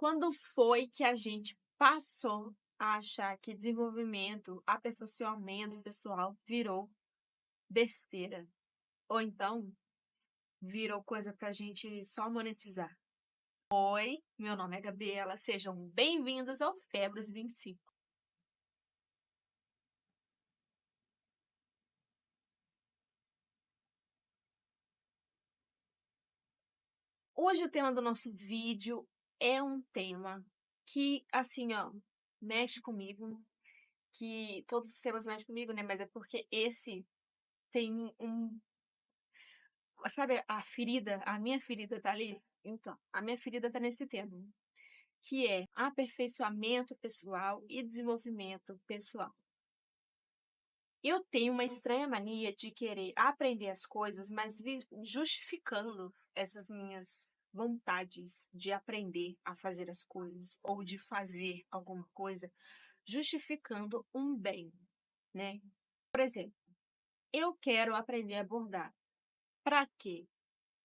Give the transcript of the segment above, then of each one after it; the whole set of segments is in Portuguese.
Quando foi que a gente passou a achar que desenvolvimento, aperfeiçoamento pessoal virou besteira? Ou então virou coisa pra gente só monetizar? Oi, meu nome é Gabriela, sejam bem-vindos ao Febros 25. Hoje o tema do nosso vídeo é um tema que, assim, ó, mexe comigo, que todos os temas mexem comigo, né? Mas é porque esse tem sabe a minha ferida tá ali? Então, a minha ferida tá nesse tema, que é aperfeiçoamento pessoal e desenvolvimento pessoal. Eu tenho uma estranha mania de querer aprender as coisas, mas justificando essas minhas vontades de aprender a fazer as coisas ou de fazer alguma coisa, justificando um bem, né? Por exemplo, eu quero aprender a bordar. Para quê?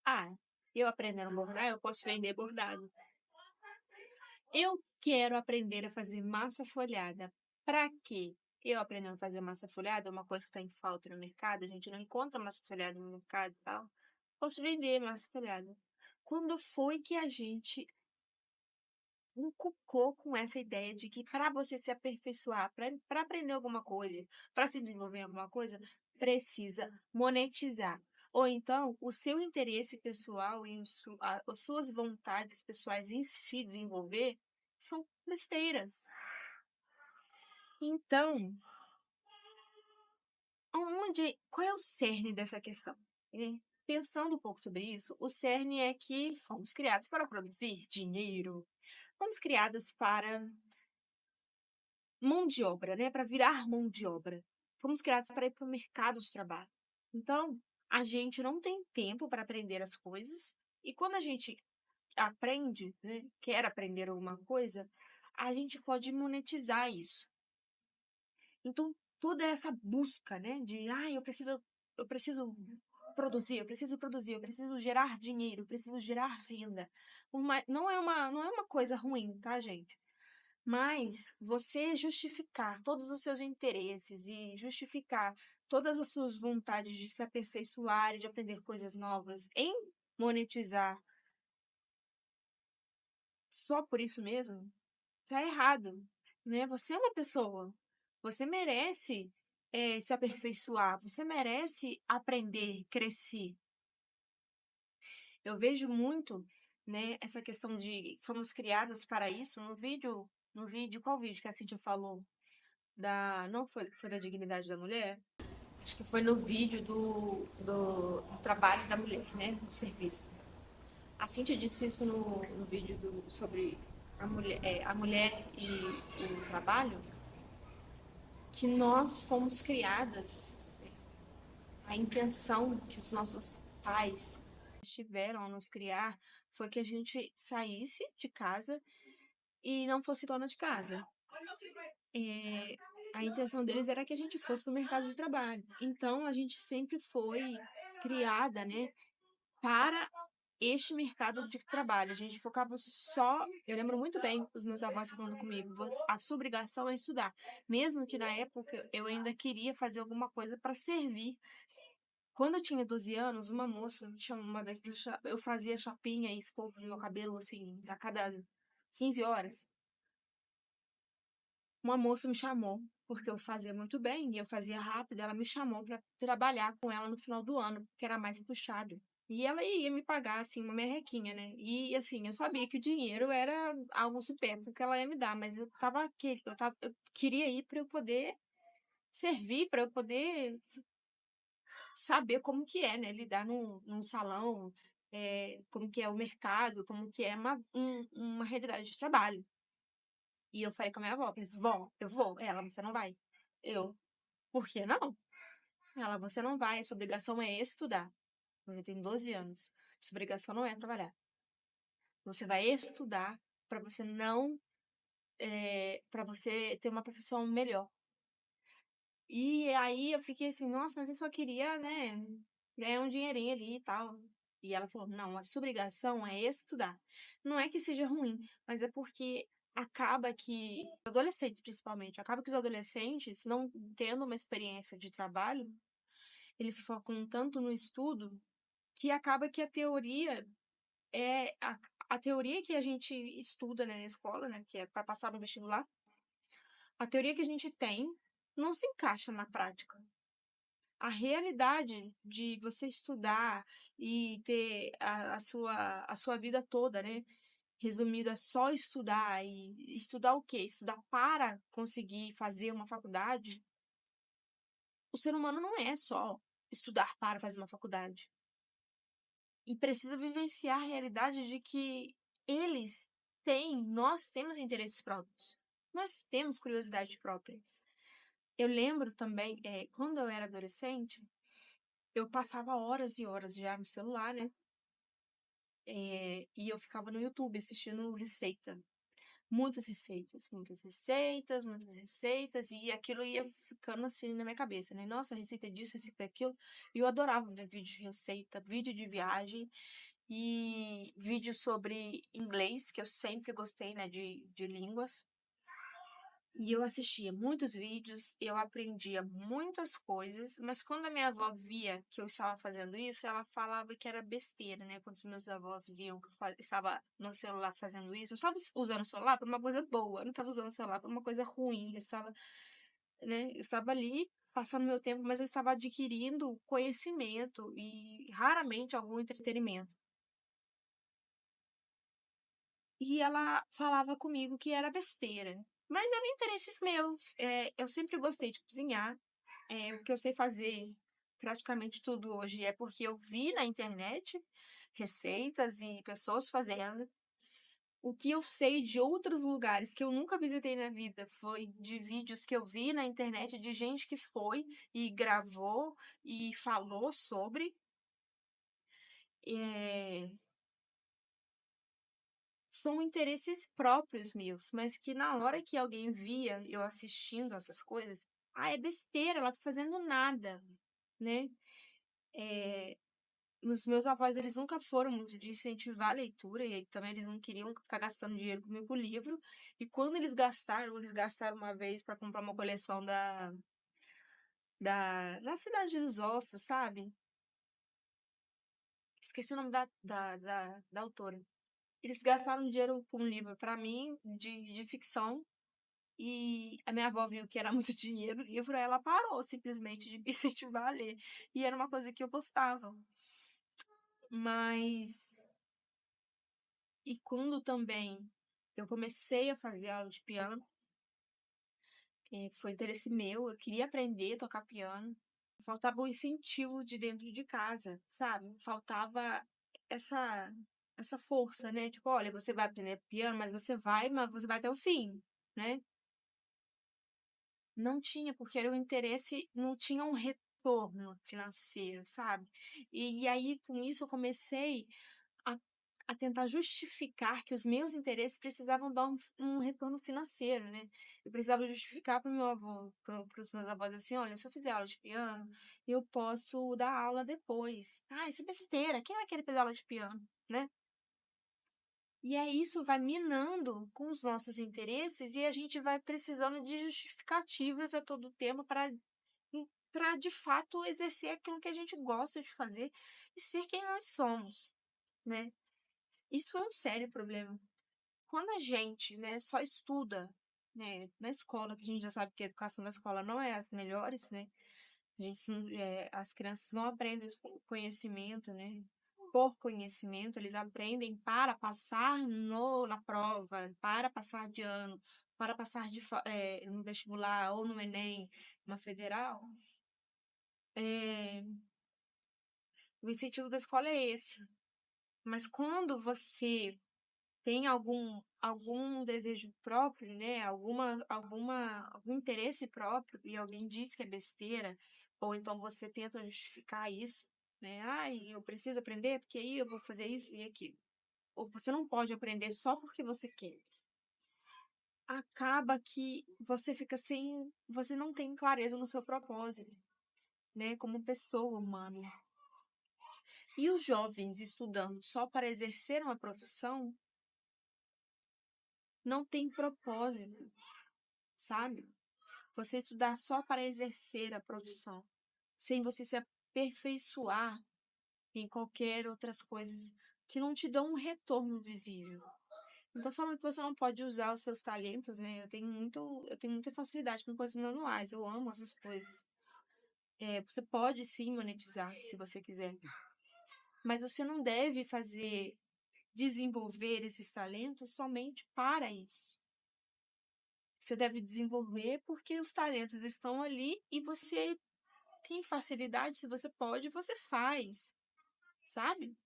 Ah, eu aprendendo a bordar, eu posso vender bordado. Eu quero aprender a fazer massa folhada. Para quê? Eu aprendendo a fazer massa folhada, é uma coisa que está em falta no mercado, a gente não encontra massa folhada no mercado e tal. Posso vender massa folhada. Quando foi que a gente encucou com essa ideia de que para você se aperfeiçoar, para aprender alguma coisa, para se desenvolver em alguma coisa, precisa monetizar? Ou então, o seu interesse pessoal e as suas vontades pessoais em se desenvolver são besteiras. Então, qual é o cerne dessa questão? Pensando um pouco sobre isso, o cerne é que fomos criados para produzir dinheiro, fomos criadas para mão de obra, né? Para virar mão de obra. Fomos criados para ir para o mercado de trabalho. Então, a gente não tem tempo para aprender as coisas, e quando a gente aprende, né, quer aprender alguma coisa, a gente pode monetizar isso. Então, toda essa busca, né, de, eu preciso produzir, eu preciso gerar dinheiro, eu preciso gerar renda. Não é uma coisa ruim, tá, gente? Mas você justificar todos os seus interesses e justificar todas as suas vontades de se aperfeiçoar e de aprender coisas novas em monetizar só por isso mesmo, tá errado, né? Você é uma pessoa, você merece se aperfeiçoar, você merece aprender, crescer. Eu vejo muito, né, essa questão de fomos criadas para isso no vídeo, qual vídeo que a Cintia falou? Não foi da dignidade da mulher? Acho que foi no vídeo do trabalho da mulher, né? Do serviço. A Cintia disse isso no vídeo sobre a mulher e o trabalho, que nós fomos criadas, a intenção que os nossos pais tiveram ao nos criar foi que a gente saísse de casa e não fosse dona de casa. É, a intenção deles era que a gente fosse para o mercado de trabalho. Então, a gente sempre foi criada, né, para este mercado de trabalho. A gente focava só. Eu lembro muito bem os meus avós falando comigo: a sua obrigação é estudar. Mesmo que na época eu ainda queria fazer alguma coisa para servir. Quando eu tinha 12 anos, uma moça me chamou uma vez, eu fazia chapinha e escova no meu cabelo, assim, a cada 15 horas. Uma moça me chamou, porque eu fazia muito bem e eu fazia rápido, ela me chamou para trabalhar com ela no final do ano, que era mais puxado. E ela ia me pagar, assim, uma merrequinha, né? E, assim, eu sabia que o dinheiro era algo supérfluo que ela ia me dar, mas eu queria ir para eu poder servir, para eu poder saber como que é, né? Lidar num salão, como que é o mercado, como que é uma realidade de trabalho. E eu falei com a minha avó, falei assim, vó, eu vou. Ela, você não vai. Eu, por que não? Ela, você não vai, a sua obrigação é estudar. Você tem 12 anos. Sua obrigação não é trabalhar. Você vai estudar para você não, para você ter uma profissão melhor. E aí eu fiquei assim, nossa, mas eu só queria, né, ganhar um dinheirinho ali e tal. E ela falou: não, a sua obrigação é estudar. Não é que seja ruim, mas é porque acaba que, adolescentes principalmente, acaba que os adolescentes, não tendo uma experiência de trabalho, eles focam tanto no estudo que acaba que a teoria é a teoria que a gente estuda, né, na escola, né, que é para passar no vestibular, a teoria que a gente tem não se encaixa na prática. A realidade de você estudar e ter a sua vida toda, né, resumida a só estudar e estudar o quê? Estudar para conseguir fazer uma faculdade. O ser humano não é só estudar para fazer uma faculdade. E precisa vivenciar a realidade de que nós temos interesses próprios. Nós temos curiosidades próprias. Eu lembro também, quando eu era adolescente, eu passava horas e horas já no celular, né? E eu ficava no YouTube assistindo receita. Muitas receitas, muitas receitas, e aquilo ia ficando assim na minha cabeça, né? Nossa, receita disso, receita daquilo. E eu adorava ver vídeo de receita, vídeo de viagem e vídeo sobre inglês, que eu sempre gostei, né, de línguas. E eu assistia muitos vídeos, eu aprendia muitas coisas, mas quando a minha avó via que eu estava fazendo isso, ela falava que era besteira, né? Quando os meus avós viam que eu estava no celular fazendo isso, eu estava usando o celular para uma coisa boa, eu não estava usando o celular para uma coisa ruim, eu estava, né? Eu estava ali passando meu tempo, mas eu estava adquirindo conhecimento e raramente algum entretenimento. E ela falava comigo que era besteira. Mas eram interesses meus. Eu sempre gostei de cozinhar. O que eu sei fazer, praticamente tudo hoje, é porque eu vi na internet receitas e pessoas fazendo. O que eu sei de outros lugares que eu nunca visitei na vida foi de vídeos que eu vi na internet de gente que foi e gravou e falou sobre. É, são interesses próprios meus, mas que na hora que alguém via eu assistindo essas coisas, é besteira, ela tá fazendo nada, né? É, os meus avós, eles nunca foram muito de incentivar a leitura, e aí também eles não queriam ficar gastando dinheiro comigo com livro, e quando eles gastaram uma vez para comprar uma coleção da Cidade dos Ossos, sabe? Esqueci o nome da autora. Eles gastaram dinheiro com um livro, para mim, de ficção. E a minha avó viu que era muito dinheiro o livro, ela parou simplesmente de me incentivar a ler. E era uma coisa que eu gostava. Mas, e quando também eu comecei a fazer aula de piano, foi interesse meu, eu queria aprender a tocar piano. Faltava o incentivo de dentro de casa, sabe? Faltava essa essa força, né? Tipo, olha, você vai aprender piano, mas você vai até o fim, né? Não tinha, porque era o interesse, não tinha um retorno financeiro, sabe? E aí, com isso, eu comecei a, a tentar justificar que os meus interesses precisavam dar um retorno financeiro, né? Eu precisava justificar para o meu avô, para os meus avós, assim, olha, se eu fizer aula de piano, eu posso dar aula depois. Ah, isso é besteira, quem vai querer fazer aula de piano, né? E aí isso vai minando com os nossos interesses e a gente vai precisando de justificativas a todo tempo para de fato exercer aquilo que a gente gosta de fazer e ser quem nós somos, né? Isso é um sério problema. Quando a gente, né, só estuda, né, na escola, que a gente já sabe que a educação da escola não é as melhores, né? A gente, as crianças não aprendem o conhecimento, né? Por conhecimento, eles aprendem para passar na prova, para passar de ano, para passar no vestibular ou no Enem, uma federal. É, o incentivo da escola é esse. Mas quando você tem algum desejo próprio, né? Algum interesse próprio e alguém diz que é besteira, ou então você tenta justificar isso, né? Ai, eu preciso aprender porque aí eu vou fazer isso e aquilo. Ou você não pode aprender só porque você quer. Acaba que você não tem clareza no seu propósito, né? Como pessoa humana. E os jovens estudando só para exercer uma profissão não tem propósito, sabe? Você estudar só para exercer a profissão, sem você se aperfeiçoar em qualquer outras coisas que não te dão um retorno visível. Não tô falando que você não pode usar os seus talentos, né? Eu tenho muita facilidade com coisas manuais, eu amo essas coisas. Você pode sim monetizar, se você quiser. Mas você não deve desenvolver esses talentos somente para isso. Você deve desenvolver porque os talentos estão ali e você tem facilidade, se você pode, você faz, sabe?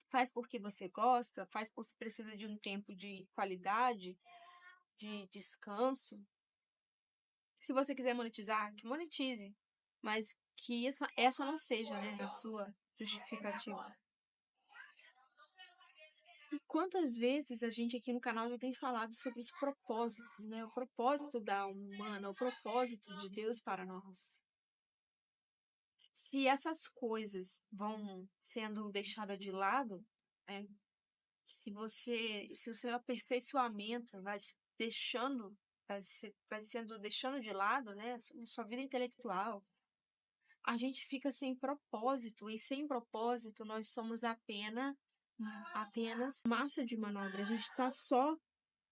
Faz porque você gosta, faz porque precisa de um tempo de qualidade, de descanso. Se você quiser monetizar, que monetize, mas que essa não seja, né, a sua justificativa. E quantas vezes a gente aqui no canal já tem falado sobre os propósitos, né? O propósito da alma humana, o propósito de Deus para nós. Se essas coisas vão sendo deixadas de lado, né? Se o seu aperfeiçoamento deixando, vai sendo deixando de lado, né? Sua vida intelectual, a gente fica sem propósito, e sem propósito nós somos apenas massa de manobra. A gente está só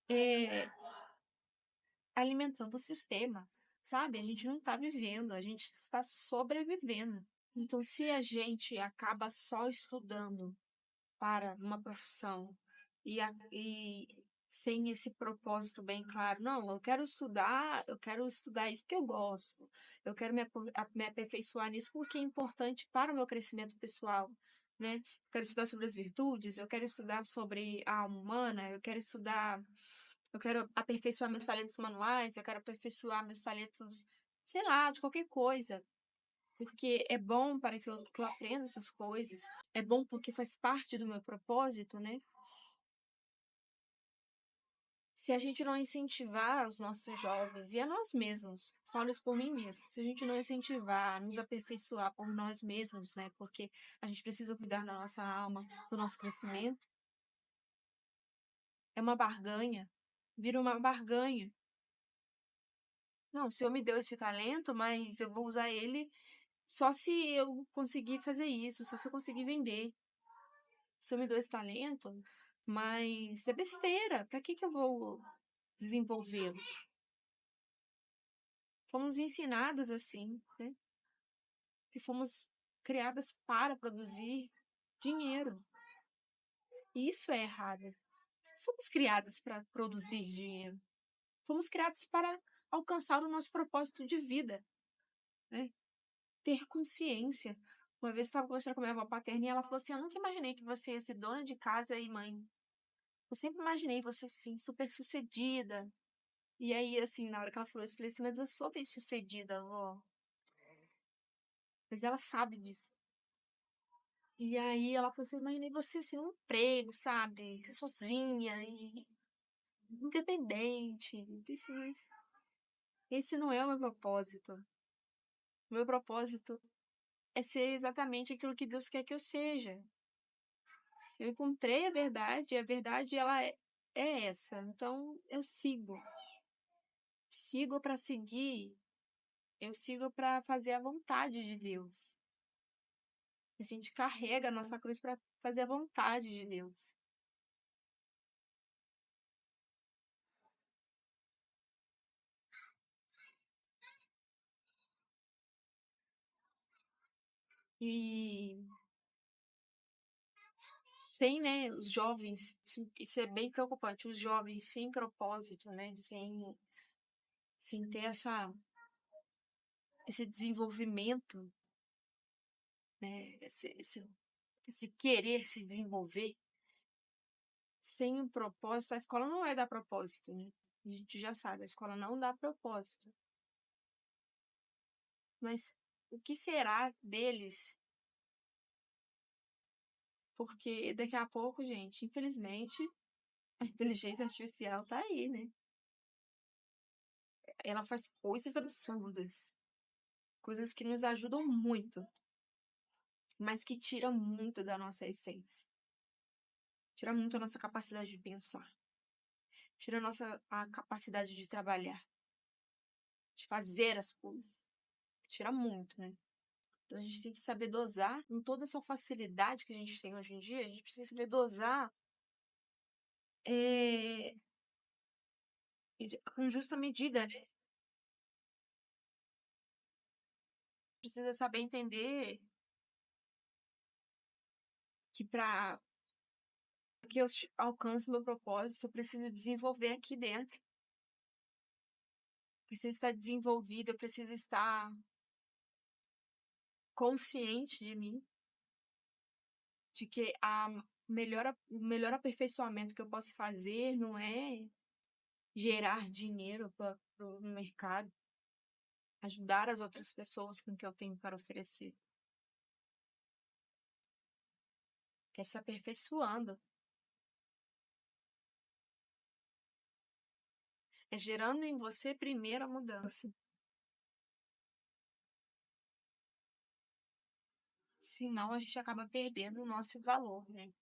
é, alimentando o sistema, sabe? A gente não está vivendo, a gente está sobrevivendo. Então, se a gente acaba só estudando para uma profissão e sem esse propósito bem claro, não, eu quero estudar isso porque eu gosto, eu quero me aperfeiçoar nisso porque é importante para o meu crescimento pessoal, né? Eu quero estudar sobre as virtudes, eu quero estudar sobre a alma humana, eu quero aperfeiçoar meus talentos manuais, eu quero aperfeiçoar meus talentos, sei lá, de qualquer coisa. Porque é bom para que eu aprenda essas coisas, é bom porque faz parte do meu propósito, né? Se a gente não incentivar os nossos jovens e a nós mesmos, falo isso por mim mesmo, se a gente não incentivar, nos aperfeiçoar por nós mesmos, né? Porque a gente precisa cuidar da nossa alma, do nosso crescimento, é uma barganha, vira uma barganha. Não, o Senhor me deu esse talento, mas eu vou usar ele só se eu conseguir fazer isso, só se eu conseguir vender. O Senhor me deu esse talento, mas é besteira. Para que eu vou desenvolvê-lo? Fomos ensinados assim, né? Que fomos criadas para produzir dinheiro. E isso é errado. Não fomos criadas para produzir dinheiro. Fomos criados para alcançar o nosso propósito de vida, né? Ter consciência. Uma vez eu estava conversando com a minha avó paterna e ela falou assim: Eu nunca imaginei que você ia ser dona de casa e mãe. Eu sempre imaginei você assim, super sucedida. E aí, assim, na hora que ela falou isso, eu falei assim: Mas eu sou bem sucedida, avó. Mas ela sabe disso. E aí ela falou assim: Imaginei você assim, num emprego, sabe? Sozinha e independente. Eu disse, mas esse não é o meu propósito. O meu propósito é ser exatamente aquilo que Deus quer que eu seja. Eu encontrei a verdade, e a verdade é essa. Então eu sigo. Sigo para seguir, eu sigo para fazer a vontade de Deus. A gente carrega a nossa cruz para fazer a vontade de Deus. E sem, né, os jovens, isso é bem preocupante, os jovens sem propósito, né, sem ter esse desenvolvimento, né, esse querer se desenvolver, sem um propósito, a escola não vai dar propósito, né? A gente já sabe, a escola não dá propósito. Mas o que será deles? Porque daqui a pouco, gente, infelizmente, a inteligência artificial tá aí, né? Ela faz coisas absurdas, coisas que nos ajudam muito. mas que tira muito da nossa essência. Tira muito a nossa capacidade de pensar. Tira a capacidade de trabalhar, de fazer as coisas. Tira muito, né? Então a gente tem que saber dosar com toda essa facilidade que a gente tem hoje em dia. A gente precisa saber dosar é, com justa medida, né? Precisa saber entender que para que eu alcance meu propósito, eu preciso desenvolver aqui dentro. Preciso estar desenvolvido, eu preciso estar consciente de mim, de que o melhor aperfeiçoamento que eu posso fazer não é gerar dinheiro para o mercado, ajudar as outras pessoas com o que eu tenho para oferecer. É se aperfeiçoando. É gerando em você primeiro a mudança. Senão a gente acaba perdendo o nosso valor, né?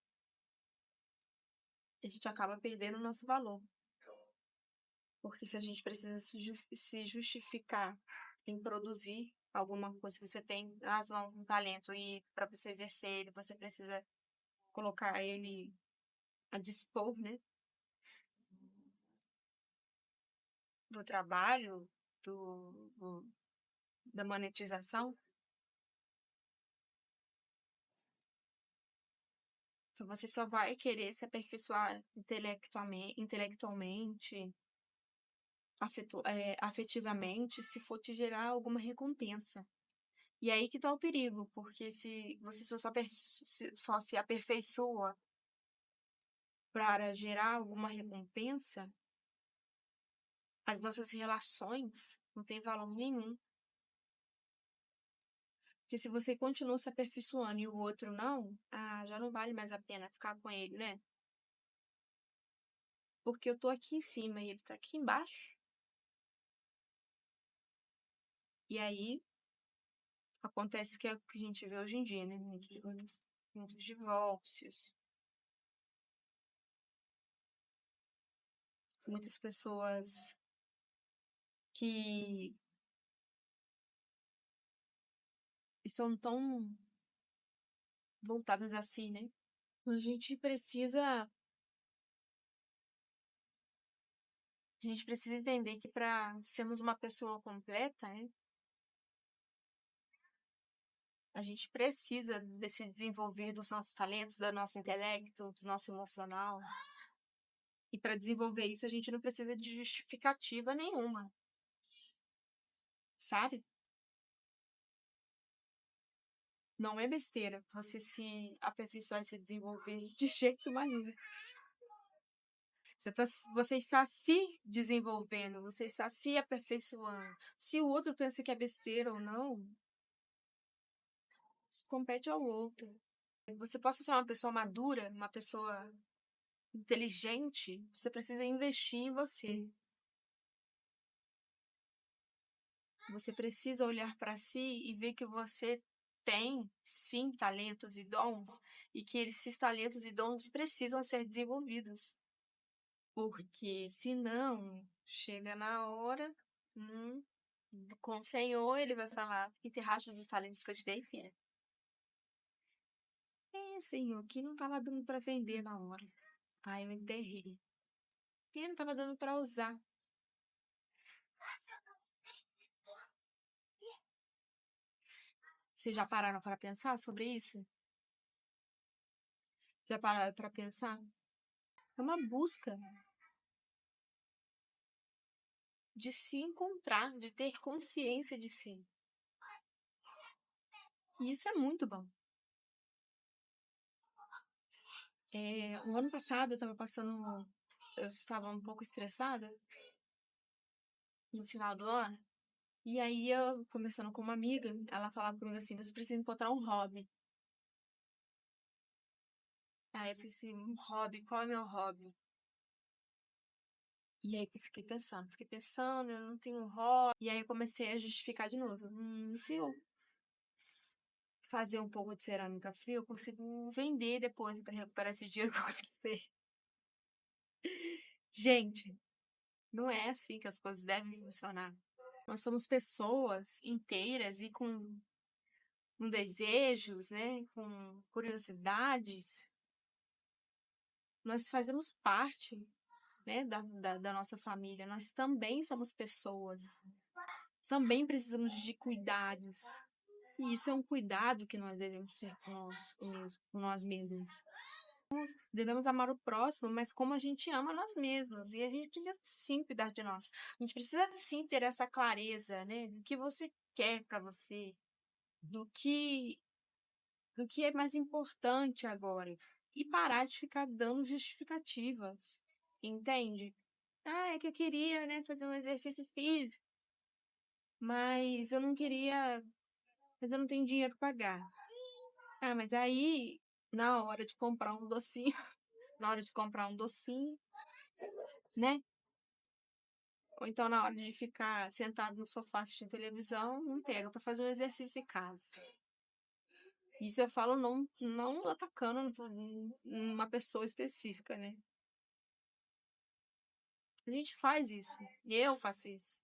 A gente acaba perdendo o nosso valor. Porque se a gente precisa se justificar em produzir alguma coisa, que você tem nas mãos um talento e para você exercer ele, você precisa colocar ele a dispor, né? Do trabalho, da monetização. Então você só vai querer se aperfeiçoar intelectualmente, afetivamente, se for te gerar alguma recompensa. E aí que tá o perigo, porque se você só se aperfeiçoa para gerar alguma recompensa, as nossas relações não têm valor nenhum. Porque se você continua se aperfeiçoando e o outro não, já não vale mais a pena ficar com ele, né? Porque eu tô aqui em cima e ele tá aqui embaixo. E aí acontece o que, é o que a gente vê hoje em dia, né? Muitos divórcios, muitas pessoas que estão tão voltadas a si, né? A gente precisa entender que para sermos uma pessoa completa, né? A gente precisa desse desenvolver dos nossos talentos, do nosso intelecto, do nosso emocional. E para desenvolver isso, a gente não precisa de justificativa nenhuma, sabe? Não é besteira você se aperfeiçoar e se desenvolver de jeito nenhum. Você está se desenvolvendo, você está se aperfeiçoando. Se o outro pensa que é besteira ou não, isso compete ao outro. Você possa ser uma pessoa madura, uma pessoa inteligente, você precisa investir em você. Você precisa olhar para si e ver que você tem, sim, talentos e dons, e que esses talentos e dons precisam ser desenvolvidos. Porque senão, chega na hora, com o Senhor, ele vai falar: enterraste os talentos que eu te dei, filha. Senhor, que não estava dando para vender na hora. Aí eu enterrei. E não estava dando para usar. Vocês já pararam para pensar sobre isso? Já pararam para pensar? É uma busca de se encontrar, de ter consciência de si. E isso é muito bom. O ano passado eu estava um pouco estressada no final do ano. E aí eu, conversando com uma amiga, ela falava comigo assim: você precisa encontrar um hobby. Aí eu falei assim: um hobby, qual é meu hobby? E aí eu fiquei pensando, eu não tenho hobby. E aí eu comecei a justificar de novo. Se eu fazer um pouco de cerâmica fria, eu consigo vender depois para recuperar esse dinheiro que eu gastei. Gente, não é assim que as coisas devem funcionar. Nós somos pessoas inteiras e com desejos, né? Com curiosidades. Nós fazemos parte, né, da nossa família. Nós também somos pessoas. Também precisamos de cuidados. E isso é um cuidado que nós devemos ter com nós mesmos. Devemos amar o próximo, mas como a gente ama nós mesmos. E a gente precisa sim cuidar de nós. A gente precisa sim ter essa clareza, né? Do que você quer para você, do que, do que é mais importante agora. E parar de ficar dando justificativas. Entende? Ah, é que eu queria, né, fazer um exercício físico, mas eu não queria, mas eu não tenho dinheiro para pagar. Ah, mas aí, na hora de comprar um docinho, na hora de comprar um docinho, né? Ou então na hora de ficar sentado no sofá assistindo televisão, não pega para fazer um exercício em casa. Isso eu falo não atacando uma pessoa específica, né? A gente faz isso. E eu faço isso.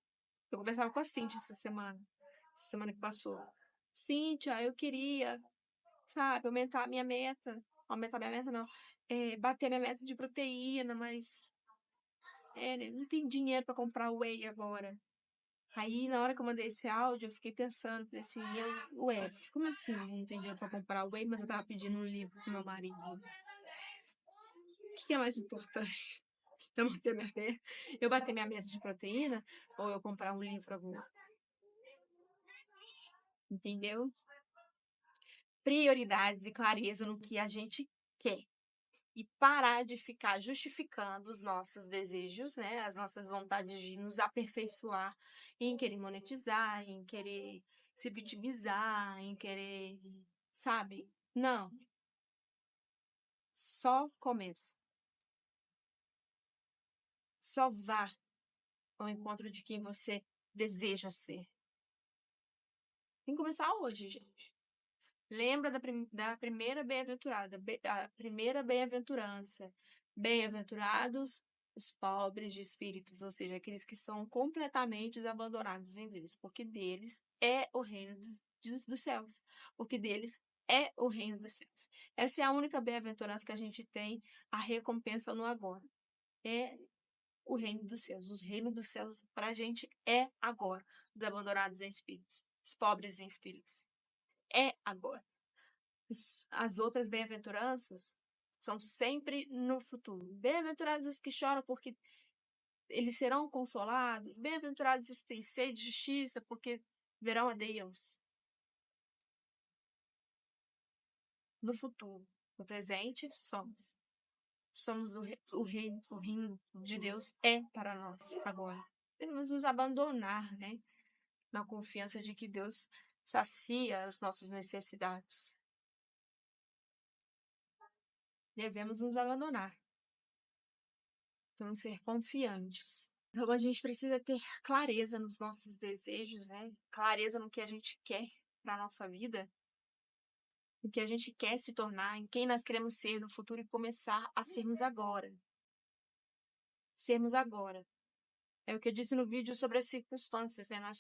Eu conversava com a Cíntia essa semana que passou. Cíntia, eu queria, sabe, aumentar a minha meta. Aumentar minha meta, não. Bater minha meta de proteína, mas né, não tem dinheiro para comprar whey agora. Aí, na hora que eu mandei esse áudio, eu fiquei pensando, falei assim, ué, como assim não tem dinheiro pra comprar whey, mas eu tava pedindo um livro pro meu marido? O que é mais importante? Eu bater minha meta, eu bater minha meta de proteína ou eu comprar um livro agora? Entendeu? Prioridades e clareza no que a gente quer. E parar de ficar justificando os nossos desejos, né? As nossas vontades de nos aperfeiçoar em querer monetizar, em querer se vitimizar, em querer, sabe? Não, só começa. Só vá ao encontro de quem você deseja ser. Tem que começar hoje, gente. Lembra da primeira bem-aventurada, a primeira bem-aventurança. Bem-aventurados os pobres de espíritos, ou seja, aqueles que são completamente abandonados em Deus, porque deles é o reino dos céus, porque deles é o reino dos céus. Essa é a única bem-aventurança que a gente tem, a recompensa no agora. É o reino dos céus. O reino dos céus para a gente é agora. Os abandonados em espíritos, os pobres em espíritos. É agora. As outras bem-aventuranças são sempre no futuro. Bem-aventurados os que choram, porque eles serão consolados. Bem-aventurados os que têm sede de justiça, porque verão a Deus. No futuro. No presente, somos. Somos o reino de Deus é para nós agora. Devemos nos abandonar, né? Na confiança de que Deus sacia as nossas necessidades. Devemos nos abandonar. Devemos ser confiantes. Então a gente precisa ter clareza nos nossos desejos, né? Clareza no que a gente quer para a nossa vida, no que a gente quer se tornar, em quem nós queremos ser no futuro e começar a sermos agora. Sermos agora. É o que eu disse no vídeo sobre as circunstâncias, né? Nós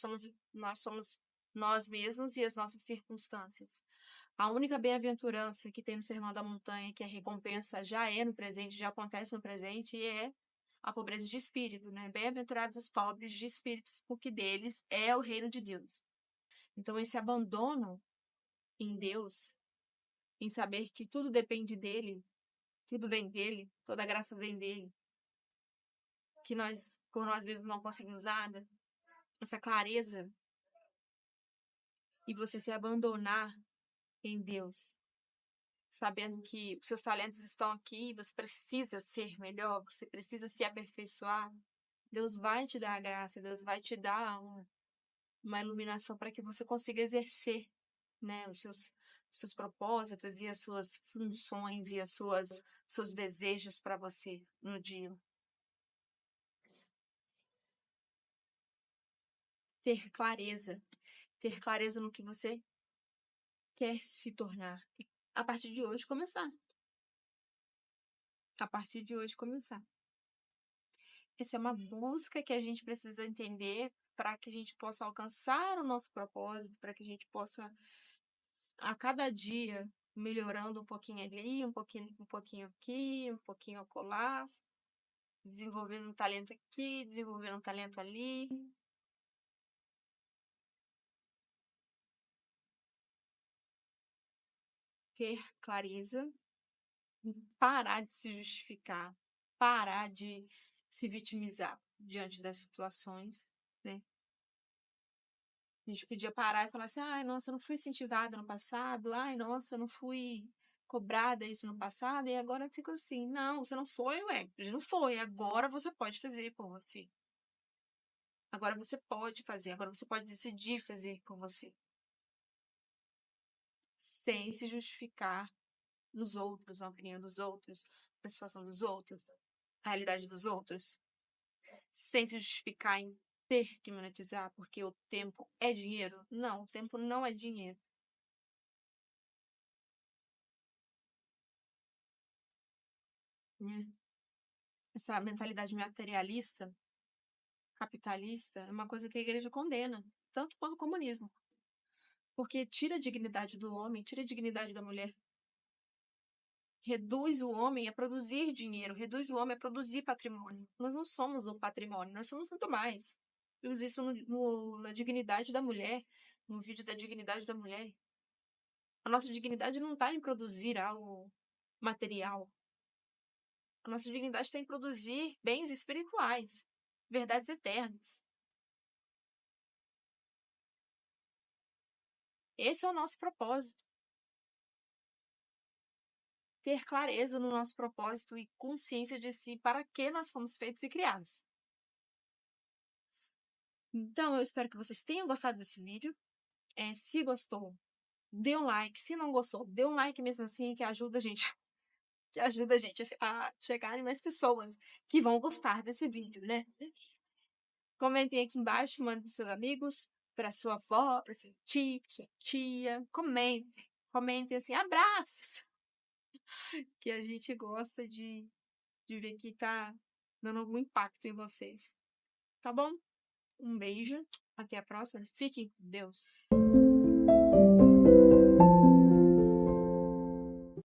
somos nós mesmos e as nossas circunstâncias. A única bem-aventurança que tem no Sermão da Montanha, que a recompensa já é no presente, já acontece no presente, e é a pobreza de espírito, né? Bem-aventurados os pobres de espíritos, porque deles é o reino de Deus. Então, esse abandono em Deus, em saber que tudo depende dele, tudo vem dele, toda a graça vem dele, que nós, por nós mesmos, não conseguimos nada, essa clareza, e você se abandonar em Deus, sabendo que os seus talentos estão aqui, você precisa ser melhor, você precisa se aperfeiçoar. Deus vai te dar a graça, Deus vai te dar uma iluminação para que você consiga exercer, né, os seus propósitos e as suas funções e seus desejos para você no dia. Ter clareza no que você quer se tornar. E a partir de hoje começar. A partir de hoje começar. Essa é uma busca que a gente precisa entender para que a gente possa alcançar o nosso propósito, para que a gente possa, a cada dia, melhorando um pouquinho ali, um pouquinho aqui, um pouquinho acolá, desenvolvendo um talento aqui, desenvolvendo um talento ali. Ter clareza, parar de se justificar, parar de se vitimizar diante das situações, né? A gente podia parar e falar assim, ai, nossa, eu não fui incentivada no passado, ai, nossa, eu não fui cobrada isso no passado, e agora eu fico assim, não, você não foi, ué, você não foi, agora você pode fazer por você. Agora você pode fazer, agora você pode decidir fazer por você. Sem se justificar nos outros, na opinião dos outros, na situação dos outros, na realidade dos outros. Sem se justificar em ter que monetizar porque o tempo é dinheiro. Não, o tempo não é dinheiro. Né? Essa mentalidade materialista, capitalista, é uma coisa que a igreja condena, tanto quanto o comunismo. Porque tira a dignidade do homem, tira a dignidade da mulher. Reduz o homem a produzir dinheiro, reduz o homem a produzir patrimônio. Nós não somos o patrimônio, nós somos muito mais. Vimos isso na dignidade da mulher, no vídeo da dignidade da mulher. A nossa dignidade não está em produzir algo material. A nossa dignidade está em produzir bens espirituais, verdades eternas. Esse é o nosso propósito. Ter clareza no nosso propósito e consciência de si para que nós fomos feitos e criados. Então, eu espero que vocês tenham gostado desse vídeo. Se gostou, dê um like. Se não gostou, dê um like mesmo assim, que ajuda a gente, que ajuda a gente a chegar em mais pessoas que vão gostar desse vídeo, né? Comentem aqui embaixo, mandem para seus amigos, para sua avó, para seu tio, para sua tia. Comentem. Comentem assim, abraços, que a gente gosta de ver que tá dando algum impacto em vocês. Tá bom? Um beijo. Até a próxima. Fiquem com Deus.